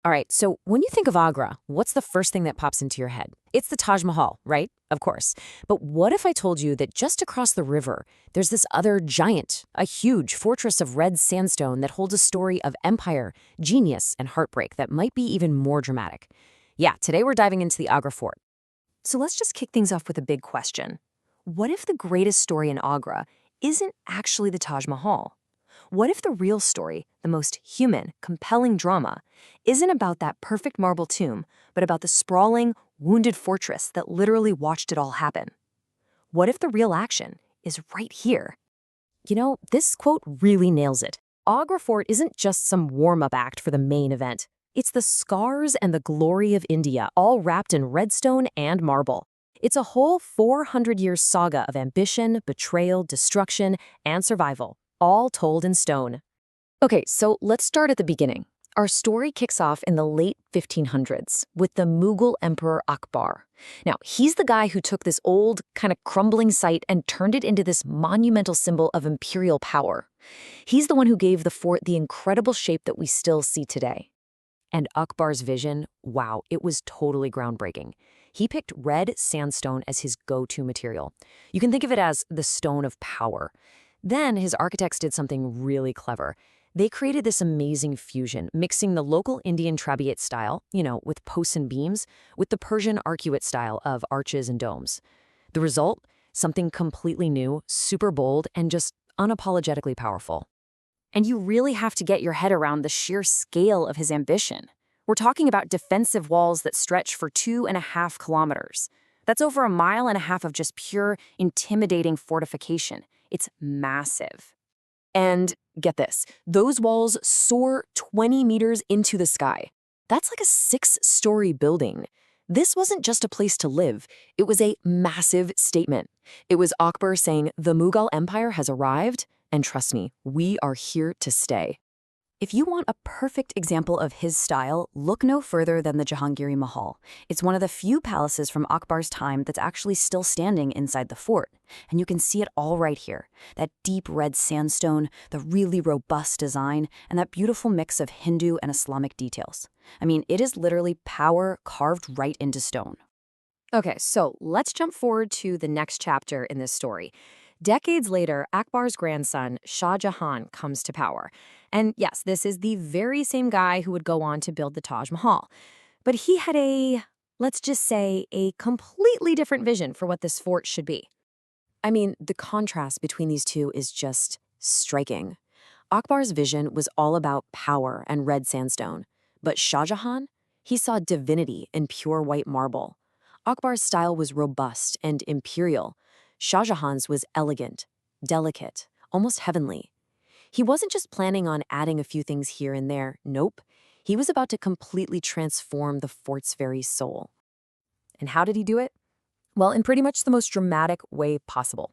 All right, so when you think of Agra, what's the first thing that pops into your head? It's the Taj Mahal, right? Of course. But what if I told you that just across the river, there's this other giant, a huge fortress of red sandstone that holds a story of empire, genius, and heartbreak that might be even more dramatic? Yeah, today we're diving into the Agra Fort. So let's just kick things off with a big question. What if the greatest story in Agra isn't actually the Taj Mahal? What if the real story, the most human, compelling drama, isn't about that perfect marble tomb, but about the sprawling, wounded fortress that literally watched it all happen? What if the real action is right here? You know, this quote really nails it. Agra Fort isn't just some warm-up act for the main event. It's the scars and the glory of India, all wrapped in redstone and marble. It's a whole 400-year saga of ambition, betrayal, destruction, and survival, all told in stone. Okay, so let's start at the beginning. Our story kicks off in the late 1500s with the Mughal Emperor Akbar. Now, he's the guy who took this old, kind of crumbling site and turned it into this monumental symbol of imperial power. He's the one who gave the fort the incredible shape that we still see today. And Akbar's vision, wow, it was totally groundbreaking. He picked red sandstone as his go-to material. You can think of it as the stone of power. Then his architects did something really clever. They created this amazing fusion, mixing the local Indian trabeate style, with posts and beams, with the Persian arcuate style of arches and domes. The result? Something completely new, super bold, and just unapologetically powerful. And you really have to get your head around the sheer scale of his ambition. We're talking about defensive walls that stretch for 2.5 kilometers. That's over 1.5 miles of just pure, intimidating fortification. It's massive. And get this, those walls soar 20 meters into the sky. That's like a 6-story building. This wasn't just a place to live. It was a massive statement. It was Akbar saying, the Mughal Empire has arrived, and trust me, we are here to stay. If you want a perfect example of his style, look no further than the Jahangir Mahal. It's one of the few palaces from Akbar's time that's actually still standing inside the fort. And you can see it all right here. That deep red sandstone, the really robust design, and that beautiful mix of Hindu and Islamic details. I mean, it is literally power carved right into stone. Okay, so let's jump forward to the next chapter in this story. Decades later, Akbar's grandson, Shah Jahan, comes to power. And yes, this is the very same guy who would go on to build the Taj Mahal. But he had let's just say, a completely different vision for what this fort should be. I mean, the contrast between these two is just striking. Akbar's vision was all about power and red sandstone. But Shah Jahan, he saw divinity in pure white marble. Akbar's style was robust and imperial. Shah Jahan's was elegant, delicate, almost heavenly. He wasn't just planning on adding a few things here and there, nope. He was about to completely transform the fort's very soul. And how did he do it? Well, in pretty much the most dramatic way possible.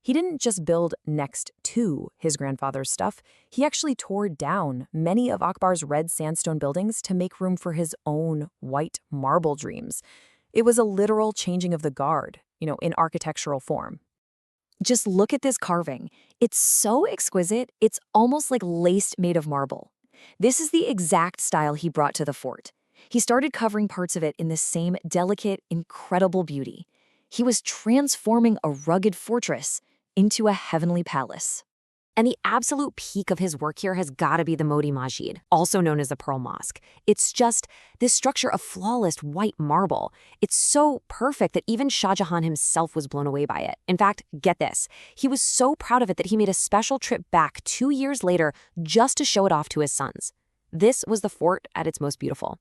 He didn't just build next to his grandfather's stuff, he actually tore down many of Akbar's red sandstone buildings to make room for his own white marble dreams. It was a literal changing of the guard, in architectural form. Just look at this carving. It's so exquisite, it's almost like lace made of marble. This is the exact style he brought to the fort. He started covering parts of it in the same delicate, incredible beauty. He was transforming a rugged fortress into a heavenly palace. And the absolute peak of his work here has got to be the Moti Masjid, also known as the Pearl Mosque. It's just this structure of flawless white marble. It's so perfect that even Shah Jahan himself was blown away by it. In fact, get this, he was so proud of it that he made a special trip back 2 years later just to show it off to his sons. This was the fort at its most beautiful.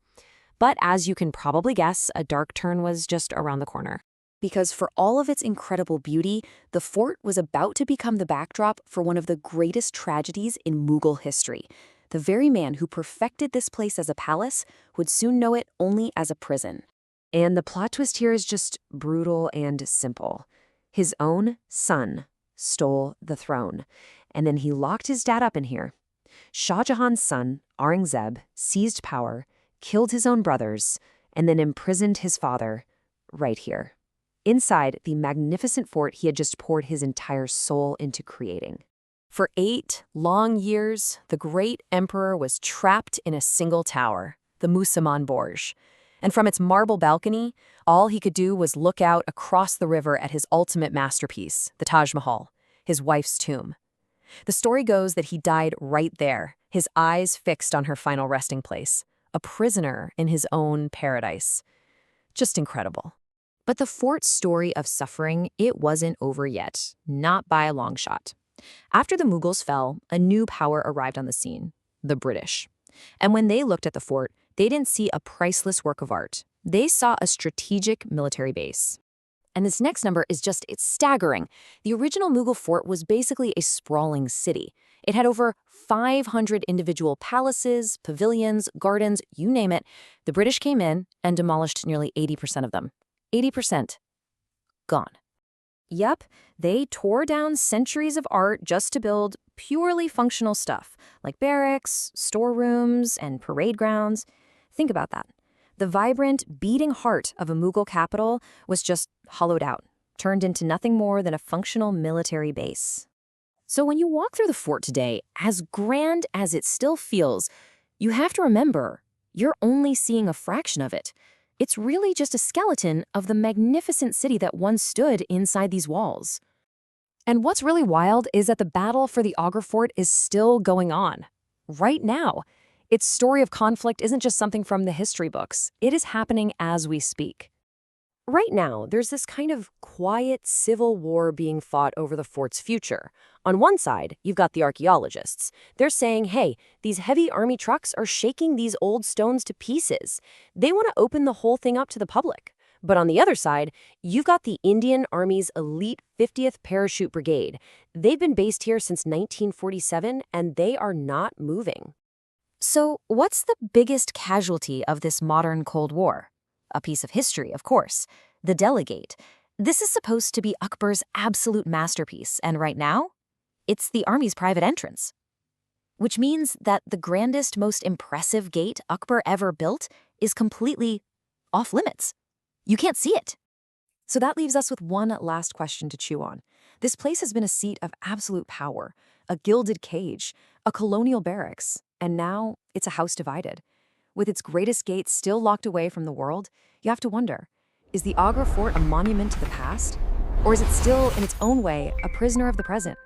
But as you can probably guess, a dark turn was just around the corner. Because for all of its incredible beauty, the fort was about to become the backdrop for one of the greatest tragedies in Mughal history. The very man who perfected this place as a palace would soon know it only as a prison. And the plot twist here is just brutal and simple. His own son stole the throne, and then he locked his dad up in here. Shah Jahan's son, Aurangzeb, seized power, killed his own brothers, and then imprisoned his father right here. Inside the magnificent fort he had just poured his entire soul into creating. For 8 long years, the great emperor was trapped in a single tower. the Musamman Burj. And from its marble balcony, all he could do was look out across the river at his ultimate masterpiece, the Taj Mahal, his wife's tomb. The story goes that he died right there, his eyes fixed on her final resting place, a prisoner in his own paradise. Just incredible. But the fort's story of suffering, it wasn't over yet, not by a long shot. After the Mughals fell, a new power arrived on the scene, the British. And when they looked at the fort, they didn't see a priceless work of art. They saw a strategic military base. And this next number it's staggering. The original Mughal fort was basically a sprawling city. It had over 500 individual palaces, pavilions, gardens, you name it. The British came in and demolished nearly 80% of them. 80%. Gone. Yep, they tore down centuries of art just to build purely functional stuff, like barracks, storerooms, and parade grounds. Think about that. The vibrant, beating heart of a Mughal capital was just hollowed out, turned into nothing more than a functional military base. So when you walk through the fort today, as grand as it still feels, you have to remember, you're only seeing a fraction of it. It's really just a skeleton of the magnificent city that once stood inside these walls. And what's really wild is that the battle for the Agra Fort is still going on, right now. Its story of conflict isn't just something from the history books. It is happening as we speak. Right now, there's this kind of quiet civil war being fought over the fort's future. On one side, you've got the archaeologists. They're saying, hey, these heavy army trucks are shaking these old stones to pieces. They want to open the whole thing up to the public. But on the other side, you've got the Indian Army's elite 50th Parachute Brigade. They've been based here since 1947, and they are not moving. So what's the biggest casualty of this modern Cold War? A piece of history, of course. The Delegate. This is supposed to be Akbar's absolute masterpiece, and right now, it's the army's private entrance. Which means that the grandest, most impressive gate Akbar ever built is completely off limits. You can't see it. So that leaves us with one last question to chew on. This place has been a seat of absolute power, a gilded cage, a colonial barracks, and now it's a house divided. With its greatest gate still locked away from the world, you have to wonder, is the Agra Fort a monument to the past? Or is it still, in its own way, a prisoner of the present?